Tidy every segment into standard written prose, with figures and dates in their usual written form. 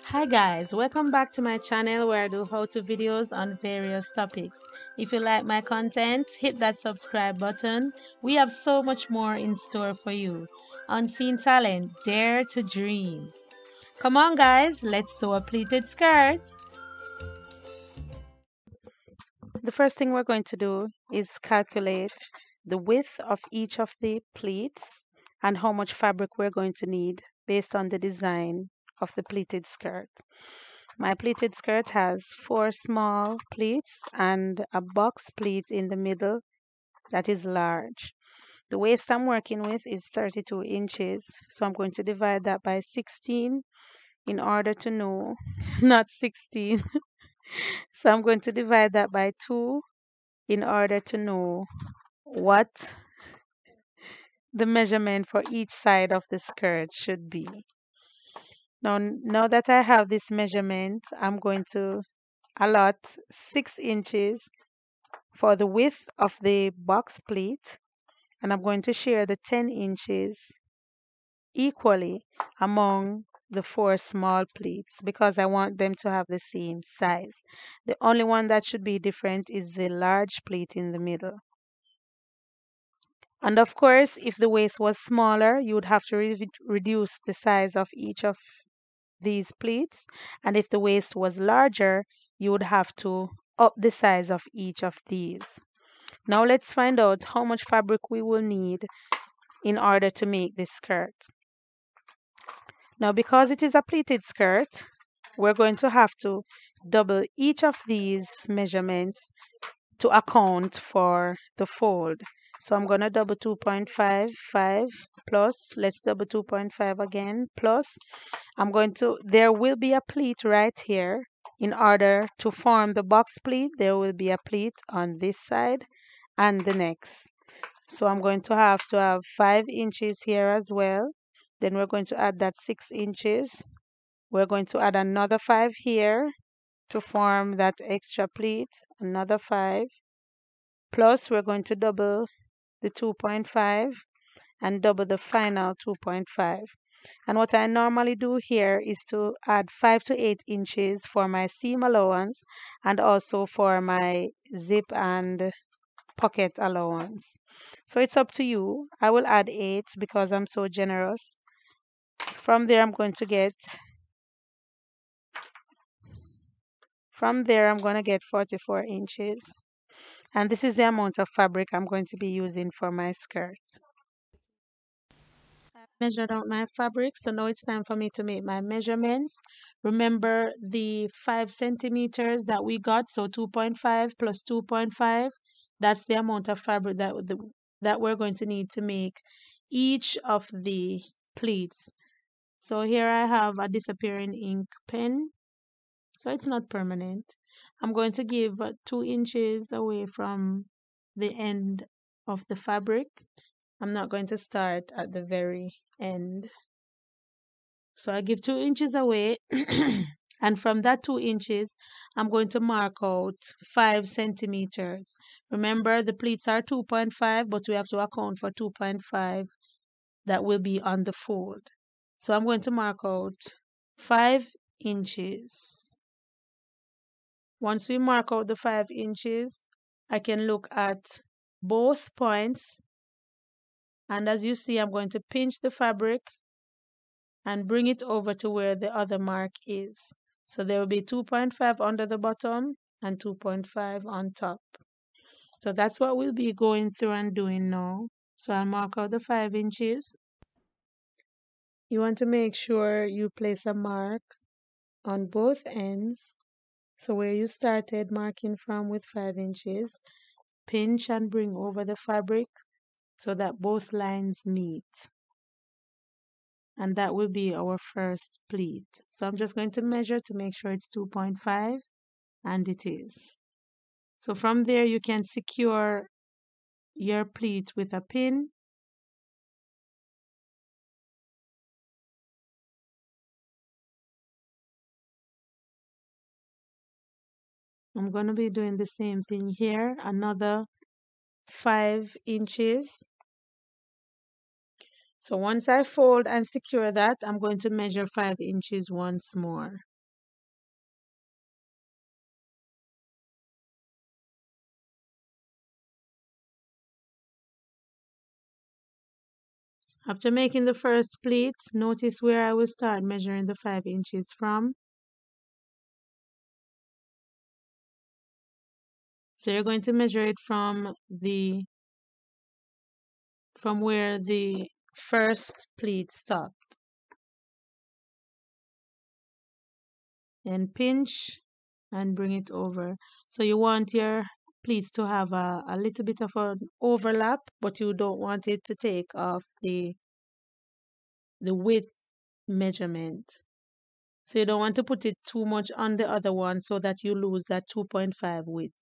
Hi guys, welcome back to my channel where I do how-to videos on various topics. If you like my content, hit that subscribe button. We have so much more in store for you. Unseen talent, dare to dream. Come on guys, let's sew a pleated skirt. The first thing we're going to do is calculate the width of each of the pleats and how much fabric we're going to need based on the design of the pleated skirt. My pleated skirt has 4 small pleats and a box pleat in the middle that is large. The waist I'm working with is 32 inches, so I'm going to divide that by 16 in order to know, not 16. So I'm going to divide that by 2 in order to know what the measurement for each side of the skirt should be. Now that I have this measurement, I'm going to allot 6 inches for the width of the box pleat, and I'm going to share the 10 inches equally among the 4 small pleats because I want them to have the same size. The only one that should be different is the large pleat in the middle. And of course, if the waist was smaller, you would have to reduce the size of each of these pleats. And if the waist was larger, you would have to up the size of each of these. Now let's find out how much fabric we will need in order to make this skirt. Now because it is a pleated skirt, we're going to have to double each of these measurements to account for the fold. So I'm going to double 2.55 plus, let's double 2.5 again, plus there will be a pleat right here. In order to form the box pleat, there will be a pleat on this side and the next. So I'm going to have 5 inches here as well. Then we're going to add that 6 inches. We're going to add another 5 here to form that extra pleat, another 5. Plus we're going to double the 2.5 and double the final 2.5. And what I normally do here is to add 5 to 8 inches for my seam allowance and also for my zip and pocket allowance. So it's up to you. I will add 8 because I'm so generous. From there I'm going to get 44 inches. And this is the amount of fabric I'm going to be using for my skirt. I've measured out my fabric, so now it's time for me to make my measurements. Remember the 5 centimeters that we got, so 2.5 plus 2.5, that's the amount of fabric that we're going to need to make each of the pleats. So here I have a disappearing ink pen, so it's not permanent. I'm going to give 2 inches away from the end of the fabric. I'm not going to start at the very end. So I give 2 inches away and from that 2 inches, I'm going to mark out 5 centimeters. Remember the pleats are 2.5, but we have to account for 2.5 that will be on the fold. So I'm going to mark out 5 inches. Once we mark out the 5 inches, I can look at both points. And as you see, I'm going to pinch the fabric and bring it over to where the other mark is. So there will be 2.5 under the bottom and 2.5 on top. So that's what we'll be going through and doing now. So I'll mark out the 5 inches. You want to make sure you place a mark on both ends. So where you started marking from with 5 inches, pinch and bring over the fabric so that both lines meet. And that will be our first pleat. So I'm just going to measure to make sure it's 2.5, and it is. So from there you can secure your pleat with a pin. I'm going to be doing the same thing here, another 5 inches. So once I fold and secure that, I'm going to measure 5 inches once more. After making the first pleat, notice where I will start measuring the 5 inches from. So you're going to measure it from where the first pleat stopped. And pinch and bring it over. So you want your pleats to have a little bit of an overlap, but you don't want it to take off the width measurement. So you don't want to put it too much on the other one so that you lose that 2.5 width.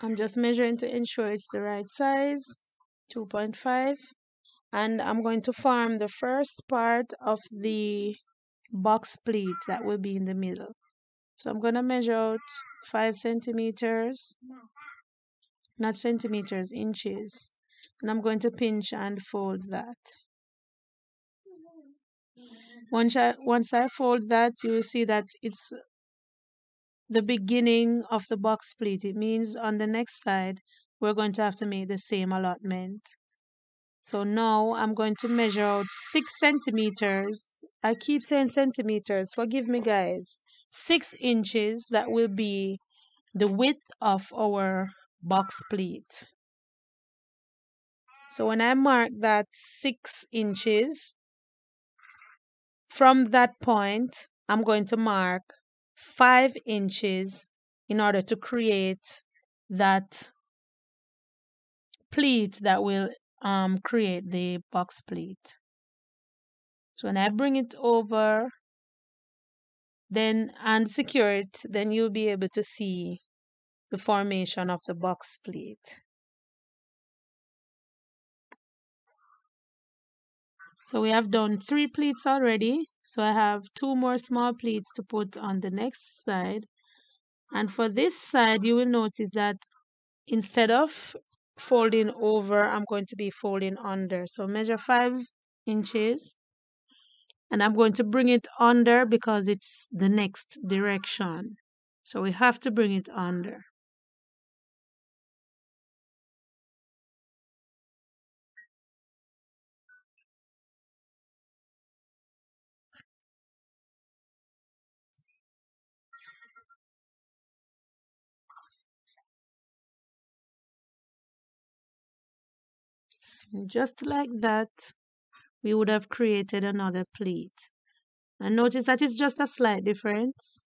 I'm just measuring to ensure it's the right size, 2.5. And I'm going to form the first part of the box pleat that will be in the middle. So I'm going to measure out 5 centimeters, not centimeters, inches. And I'm going to pinch and fold that. Once I fold that, you will see that it's the beginning of the box pleat. It means on the next side, we're going to have to make the same allotment. So now I'm going to measure out 6 centimeters. I keep saying centimeters, forgive me guys. 6 inches, that will be the width of our box pleat. So when I mark that 6 inches, from that point, I'm going to mark 5 inches in order to create that pleat that will create the box pleat. So when I bring it over, then and secure it, then you'll be able to see the formation of the box pleat. So we have done 3 pleats already. So I have 2 more small pleats to put on the next side. And for this side, you will notice that instead of folding over, I'm going to be folding under. So measure 5 inches. And I'm going to bring it under because it's the next direction. So we have to bring it under. And just like that, we would have created another pleat. And notice that it's just a slight difference.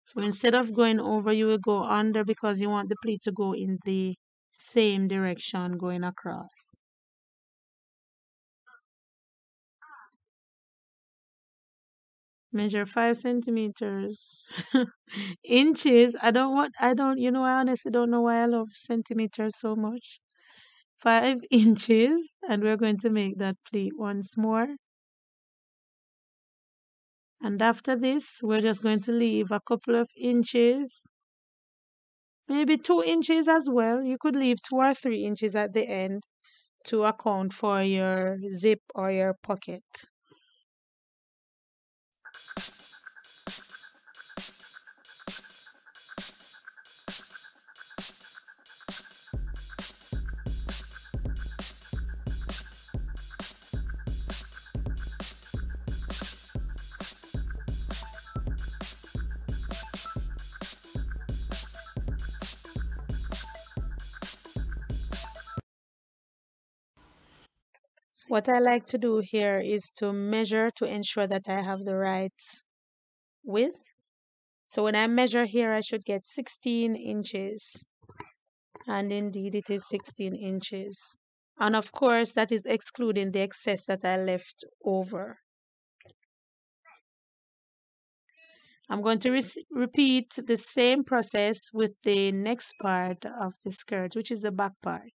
So instead of going over, you will go under because you want the pleat to go in the same direction going across. Measure 5 centimeters. Inches. I honestly don't know why I love centimeters so much. 5 inches, and we're going to make that pleat once more. And after this, we're just going to leave a couple of inches, maybe 2 inches as well. You could leave 2 or 3 inches at the end to account for your zip or your pocket. What I like to do here is to measure to ensure that I have the right width. So when I measure here, I should get 16 inches. And indeed, it is 16 inches. And of course, that is excluding the excess that I left over. I'm going to repeat the same process with the next part of the skirt, which is the back part.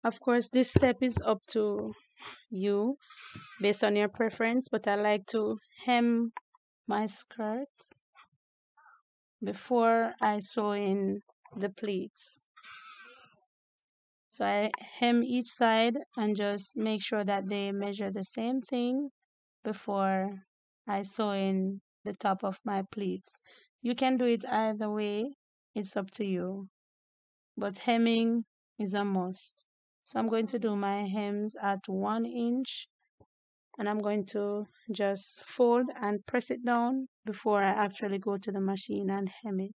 Of course, this step is up to you based on your preference, but I like to hem my skirt before I sew in the pleats. So I hem each side and just make sure that they measure the same thing before I sew in the top of my pleats. You can do it either way, it's up to you. But hemming is a must. So I'm going to do my hems at 1 inch, and I'm going to just fold and press it down before I actually go to the machine and hem it.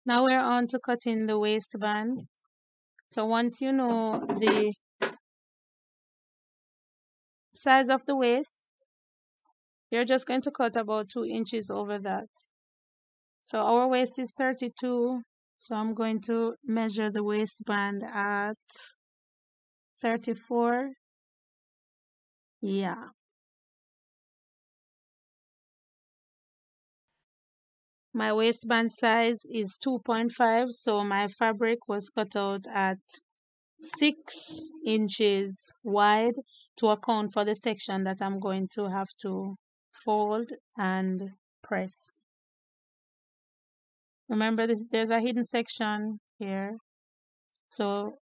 Now we're on to cutting the waistband. So once you know the size of the waist, you're just going to cut about 2 inches over that. So our waist is 32, so I'm going to measure the waistband at 34. Yeah. My waistband size is 2.5, so my fabric was cut out at 6 inches wide to account for the section that I'm going to have to fold and press. Remember this, there's a hidden section here, so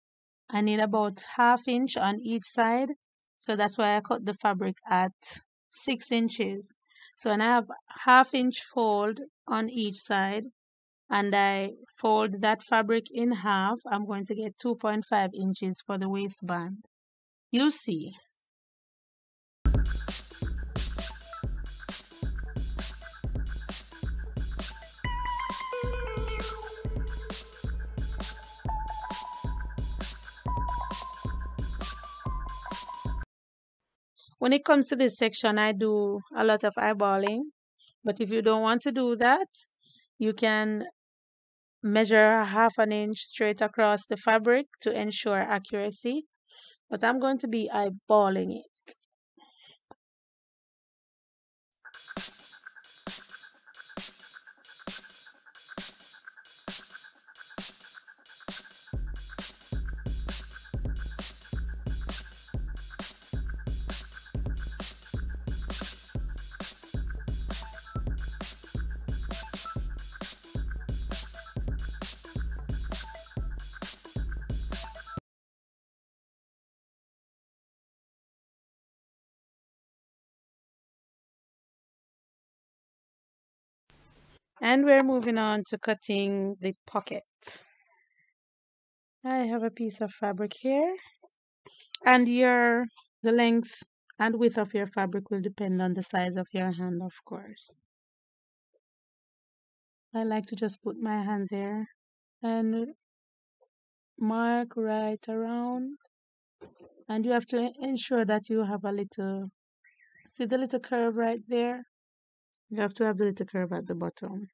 I need about 1/2 inch on each side, so that's why I cut the fabric at 6 inches. So when I have 1/2 inch fold on each side and I fold that fabric in half, I'm going to get 2.5 inches for the waistband. You'll see. When it comes to this section, I do a lot of eyeballing, but if you don't want to do that, you can measure 1/2 inch straight across the fabric to ensure accuracy, but I'm going to be eyeballing it. And we're moving on to cutting the pocket. I have a piece of fabric here, and the length and width of your fabric will depend on the size of your hand, of course. I like to just put my hand there and mark right around, and you have to ensure that you have a little, see the little curve right there? You have to have the little curve at the bottom.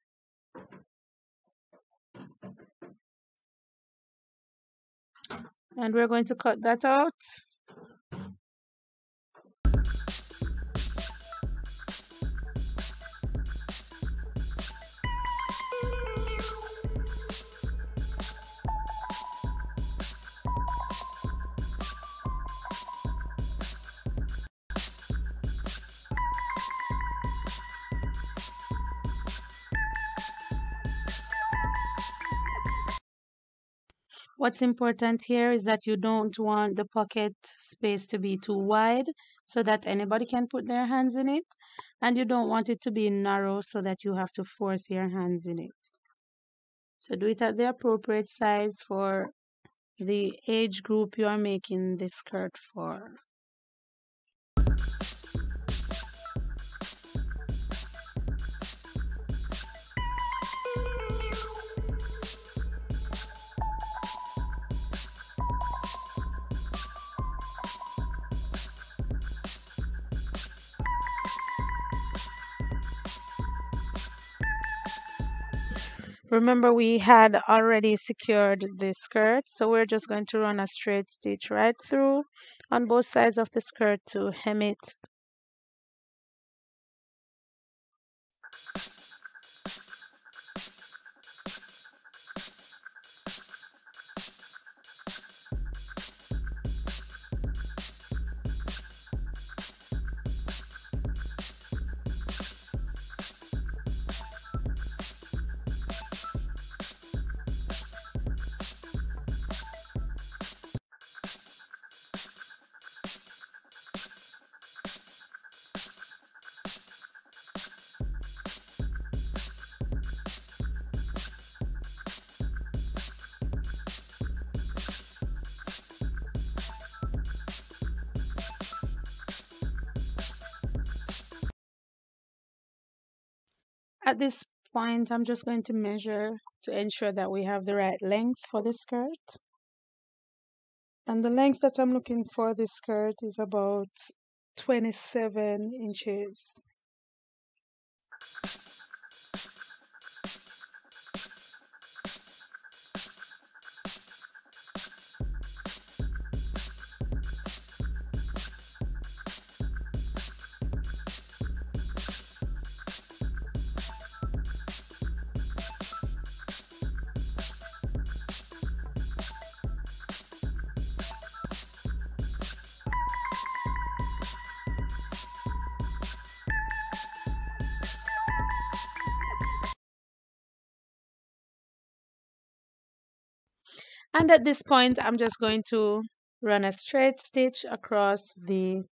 And we're going to cut that out. What's important here is that you don't want the pocket space to be too wide so that anybody can put their hands in it, and you don't want it to be narrow so that you have to force your hands in it. So do it at the appropriate size for the age group you are making this skirt for. Remember, we had already secured the skirt, so we're just going to run a straight stitch right through on both sides of the skirt to hem it. At this point, I'm just going to measure to ensure that we have the right length for the skirt. And the length that I'm looking for this skirt is about 27 inches. And at this point, I'm just going to run a straight stitch across the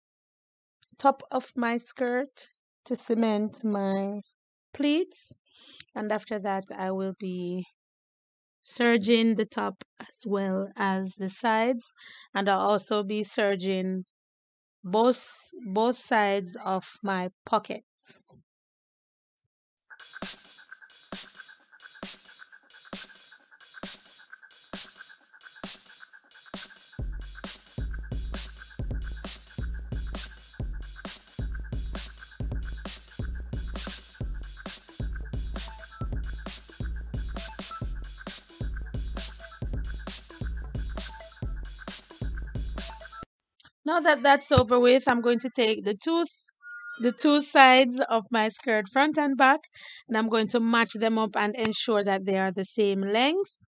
top of my skirt to cement my pleats. And after that, I will be serging the top as well as the sides, and I'll also be serging both sides of my pocket. Now that that's over with, I'm going to take the two sides of my skirt, front and back, and I'm going to match them up and ensure that they are the same length.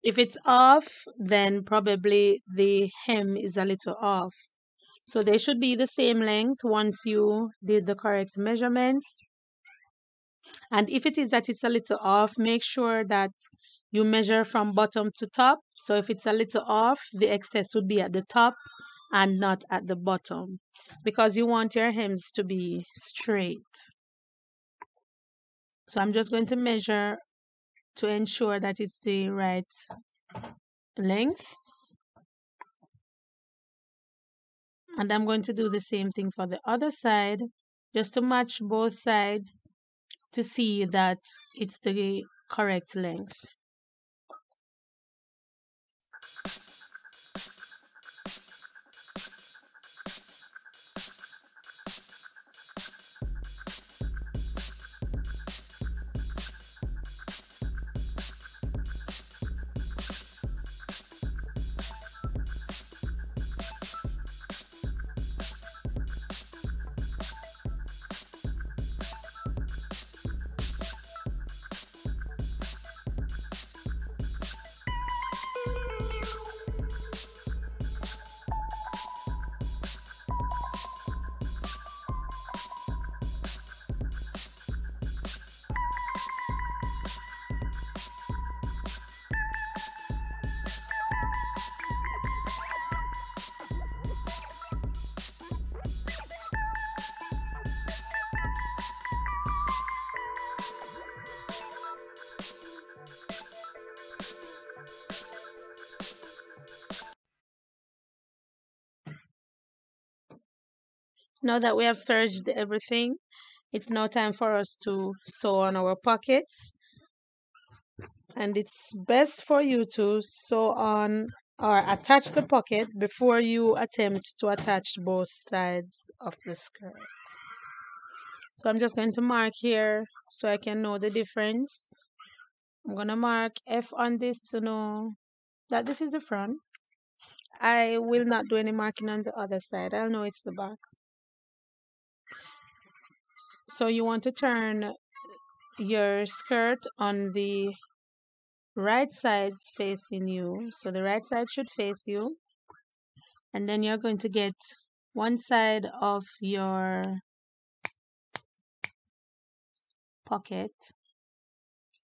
If it's off, then probably the hem is a little off. So they should be the same length once you did the correct measurements. And if it is that it's a little off, make sure that you measure from bottom to top. So if it's a little off, the excess would be at the top and not at the bottom, because you want your hems to be straight. So I'm just going to measure to ensure that it's the right length. And I'm going to do the same thing for the other side, just to match both sides to see that it's the correct length. Now that we have serged everything, it's now time for us to sew on our pockets. And it's best for you to sew on or attach the pocket before you attempt to attach both sides of the skirt. So I'm just going to mark here so I can know the difference. I'm going to mark F on this to know that this is the front. I will not do any marking on the other side. I'll know it's the back. So you want to turn your skirt on the right sides facing you. So the right side should face you. And then you're going to get one side of your pocket.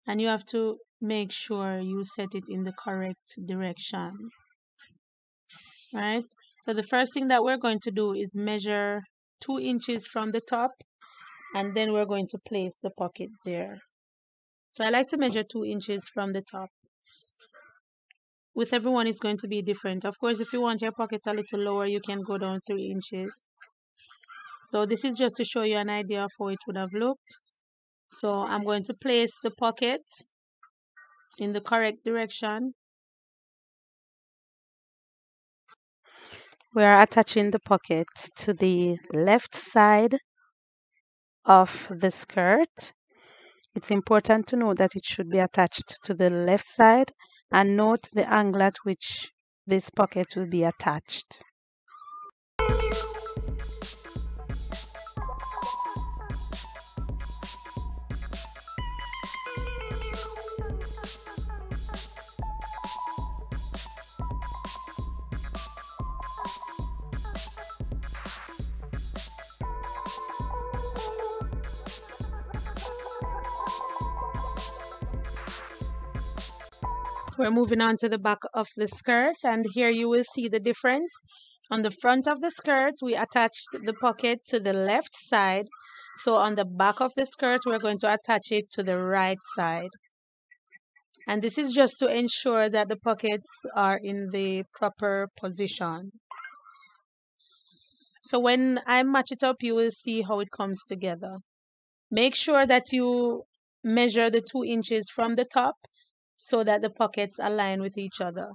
And you have to make sure you set it in the correct direction. Right? So the first thing that we're going to do is measure 2 inches from the top. And then we're going to place the pocket there. So I like to measure 2 inches from the top. With everyone, it's going to be different. Of course, if you want your pocket a little lower, you can go down 3 inches. So this is just to show you an idea of how it would have looked. So I'm going to place the pocket in the correct direction. We are attaching the pocket to the left side of the skirt. It's important to note that it should be attached to the left side and note the angle at which this pocket will be attached. We're moving on to the back of the skirt, and here you will see the difference. On the front of the skirt, we attached the pocket to the left side. So on the back of the skirt, we're going to attach it to the right side. And this is just to ensure that the pockets are in the proper position. So when I match it up, you will see how it comes together. Make sure that you measure the 2 inches from the top so that the pockets align with each other.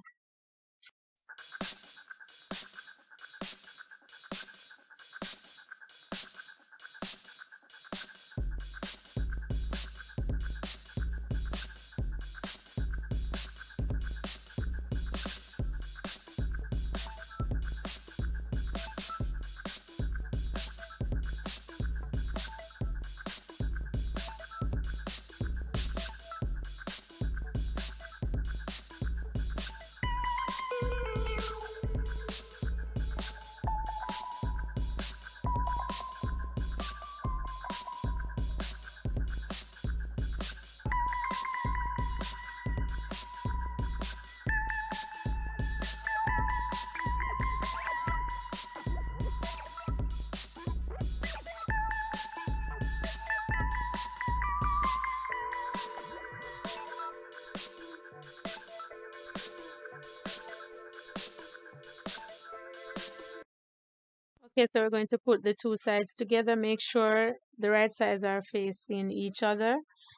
Okay, so we're going to put the 2 sides together. Make sure the right sides are facing each other.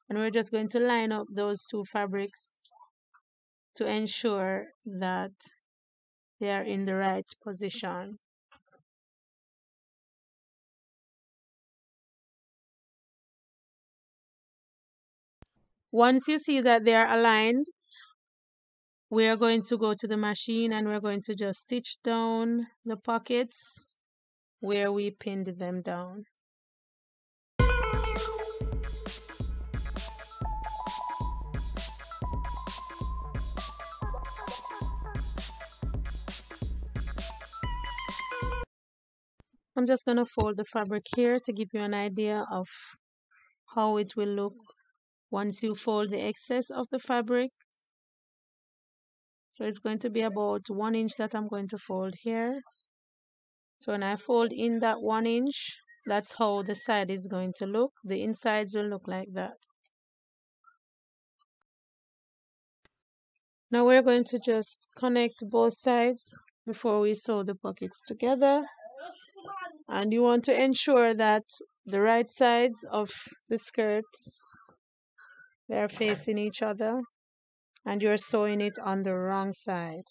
And we're just going to line up those 2 fabrics to ensure that they are in the right position. Once you see that they are aligned, we are going to go to the machine and we're going to just stitch down the pockets where we pinned them down. I'm just going to fold the fabric here to give you an idea of how it will look once you fold the excess of the fabric. So it's going to be about 1 inch that I'm going to fold here. So when I fold in that 1 inch, that's how the side is going to look. The insides will look like that. Now we're going to just connect both sides before we sew the pockets together. And you want to ensure that the right sides of the skirt, they're facing each other, and you're sewing it on the wrong side.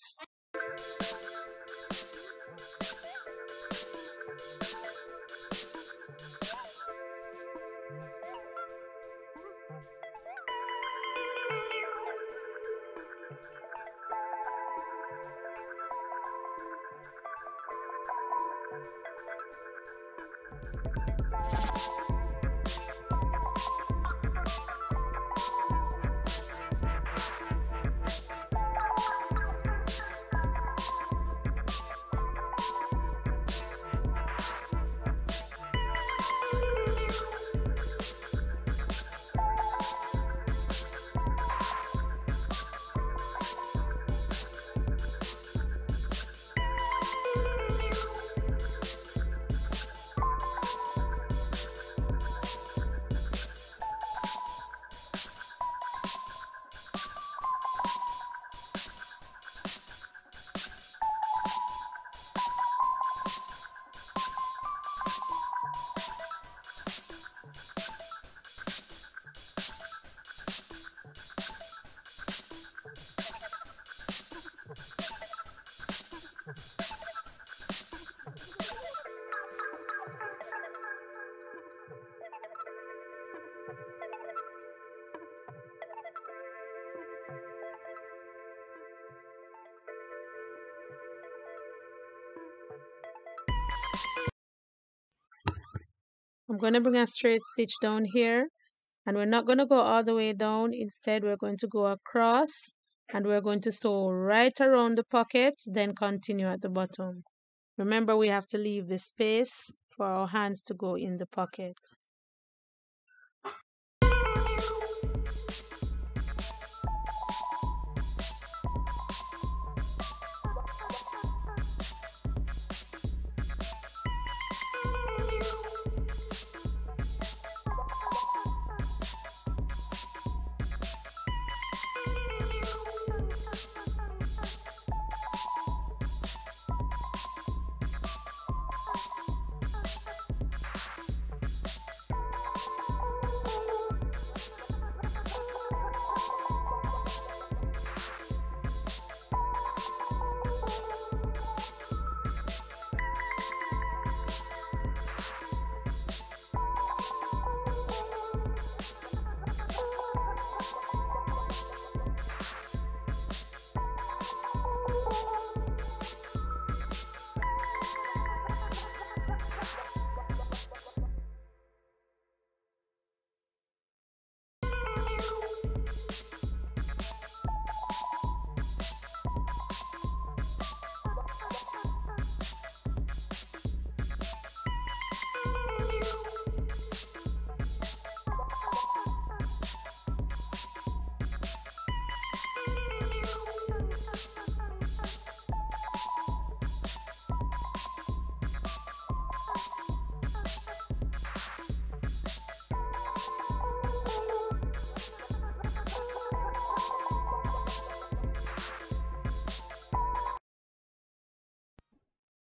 I'm going to bring a straight stitch down here, and we're not going to go all the way down. Instead, we're going to go across, and we're going to sew right around the pocket, then continue at the bottom. Remember, we have to leave the space for our hands to go in the pocket.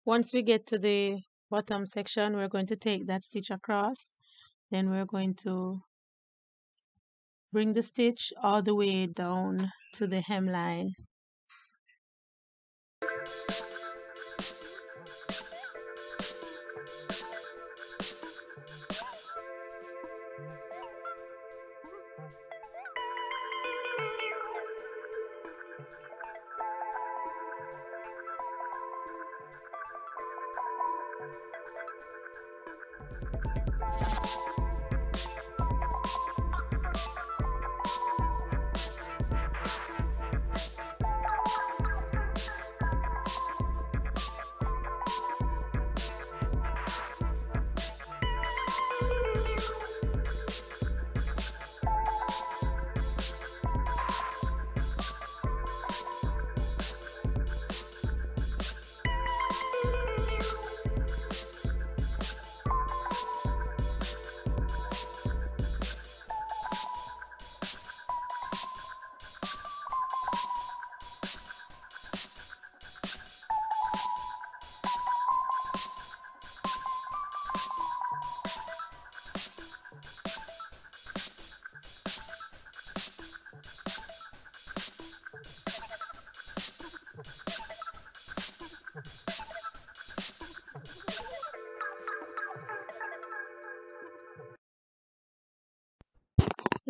Once we get to the bottom section, we're going to take that stitch across. Then we're going to bring the stitch all the way down to the hemline.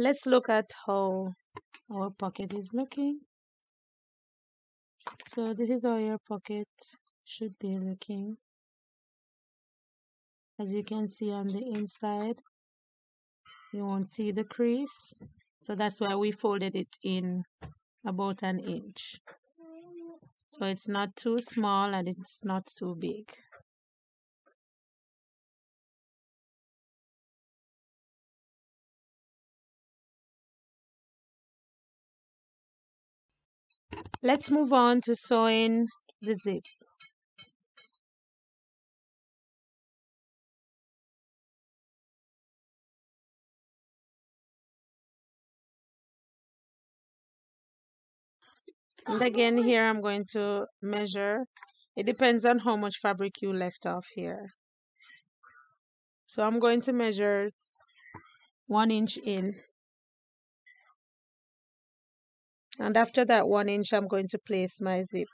Let's look at how our pocket is looking. So this is how your pocket should be looking. As you can see on the inside, you won't see the crease. So that's why we folded it in about an inch. So it's not too small and it's not too big. Let's move on to sewing the zip. And again, here I'm going to measure. It depends on how much fabric you left off here. So I'm going to measure 1 inch in. And after that 1 inch, I'm going to place my zip.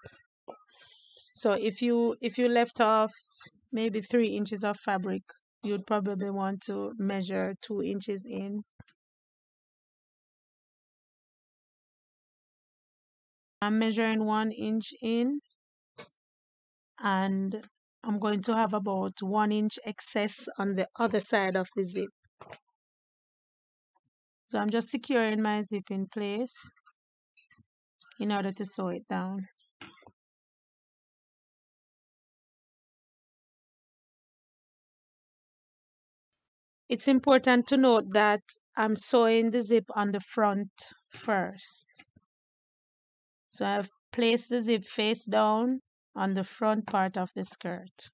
So if you left off maybe 3 inches of fabric, you'd probably want to measure 2 inches in. I'm measuring 1 inch in, and I'm going to have about 1 inch excess on the other side of the zip. So I'm just securing my zip in place in order to sew it down. It's important to note that I'm sewing the zip on the front first. So I've placed the zip face down on the front part of the skirt.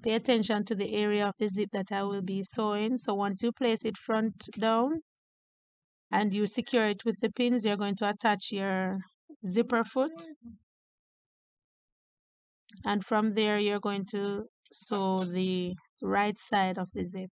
Pay attention to the area of the zip that I will be sewing. So once you place it front down and you secure it with the pins, you're going to attach your zipper foot. And from there, you're going to sew the right side of the zip.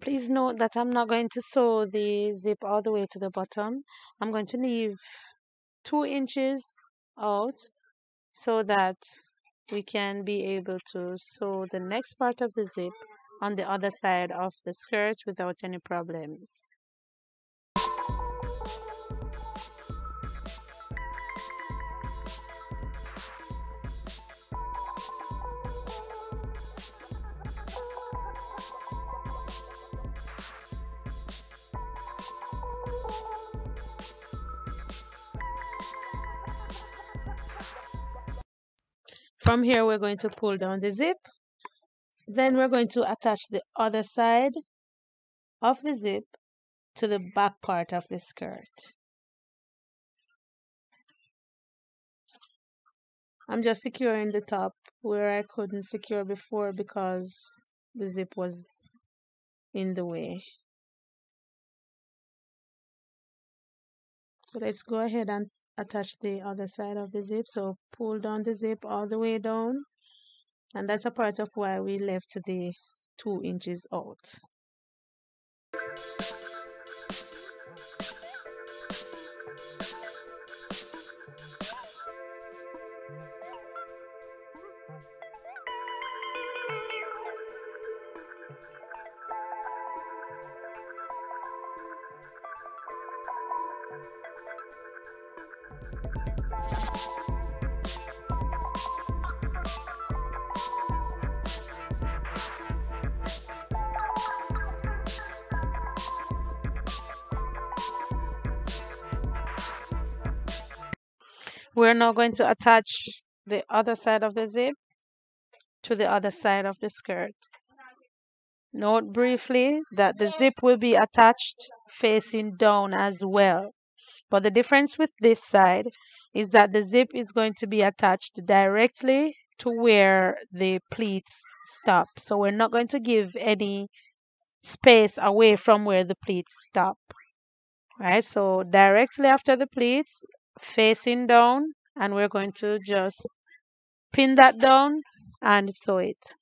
Please note that I'm not going to sew the zip all the way to the bottom. I'm going to leave 2 inches out so that we can be able to sew the next part of the zip on the other side of the skirt without any problems. From here, we're going to pull down the zip. Then we're going to attach the other side of the zip to the back part of the skirt. I'm just securing the top where I couldn't secure before because the zip was in the way. So let's go ahead and attach the other side of the zip. So pull down the zip all the way down, and that's a part of why we left the 2 inches out. We're now going to attach the other side of the zip to the other side of the skirt. Note briefly that the zip will be attached facing down as well. But the difference with this side is that the zip is going to be attached directly to where the pleats stop. So we're not going to give any space away from where the pleats stop. Right? So directly after the pleats, facing down, and we're going to just pin that down and sew it.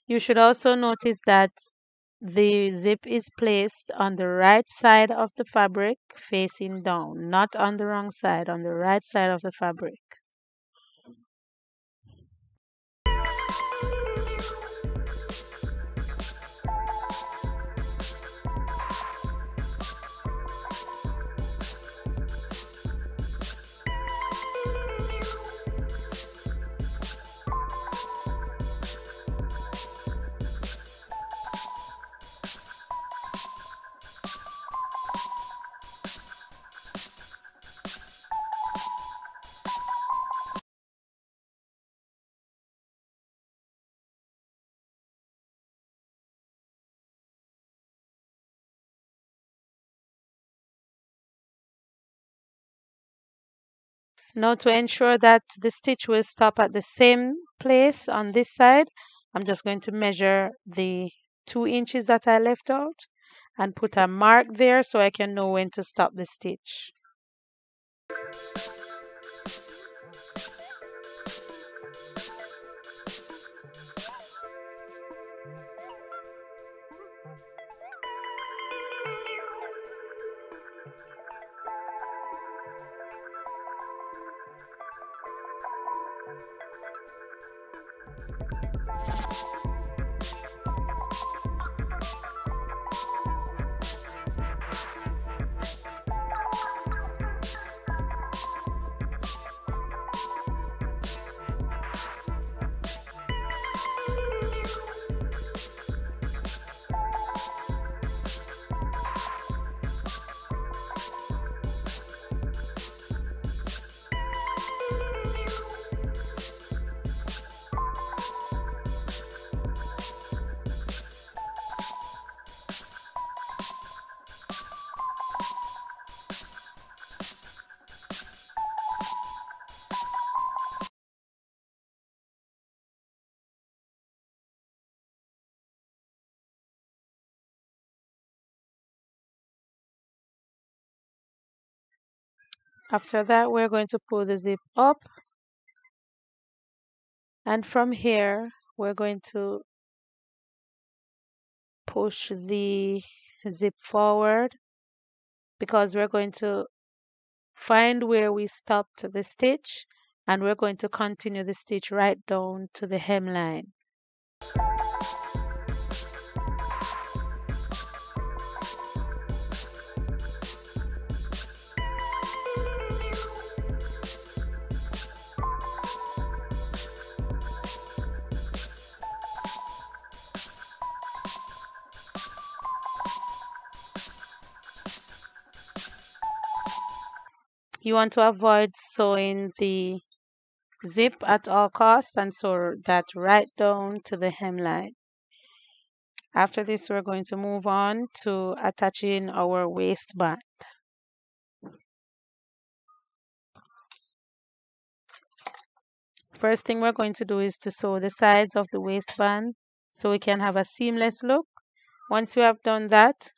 You should also notice that the zip is placed on the right side of the fabric facing down, not on the wrong side, on the right side of the fabric. Now to ensure that the stitch will stop at the same place on this side, I'm just going to measure the 2 inches that I left out and put a mark there so I can know when to stop the stitch. After that, we're going to pull the zip up, and from here, we're going to push the zip forward because we're going to find where we stopped the stitch, and we're going to continue the stitch right down to the hemline. You want to avoid sewing the zip at all costs and sew that right down to the hemline. After this, we're going to move on to attaching our waistband. First thing we're going to do is to sew the sides of the waistband so we can have a seamless look. Once you have done that,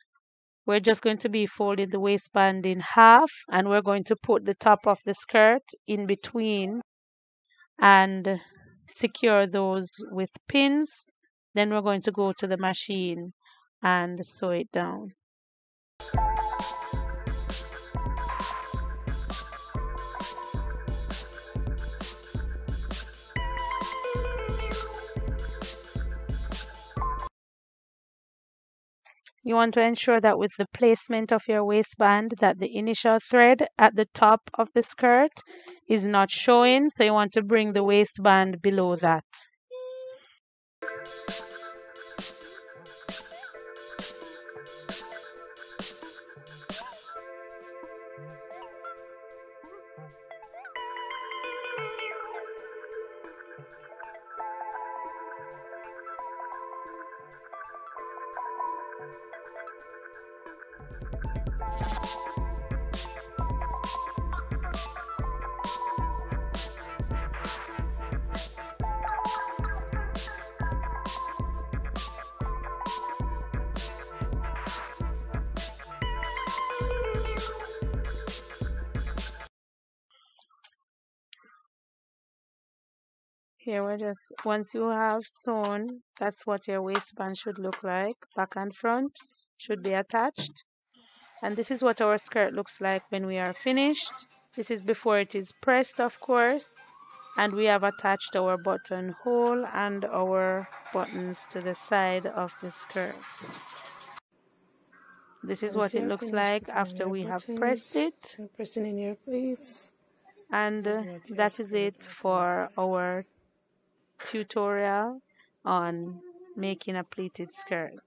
we're just going to be folding the waistband in half, and we're going to put the top of the skirt in between and secure those with pins. Then we're going to go to the machine and sew it down. You want to ensure that with the placement of your waistband that the initial thread at the top of the skirt is not showing, so you want to bring the waistband below that. Here we're just, once you have sewn, that's what your waistband should look like. Back and front should be attached. And this is what our skirt looks like when we are finished. This is before it is pressed, of course. And we have attached our buttonhole and our buttons to the side of the skirt. This is what it looks like after we have pressed it. Pressing in your pleats. And that is it for our tutorial on making a pleated skirt.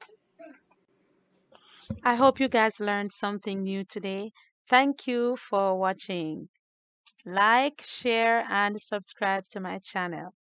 I hope you guys learned something new today. Thank you for watching. Like, share, and subscribe to my channel.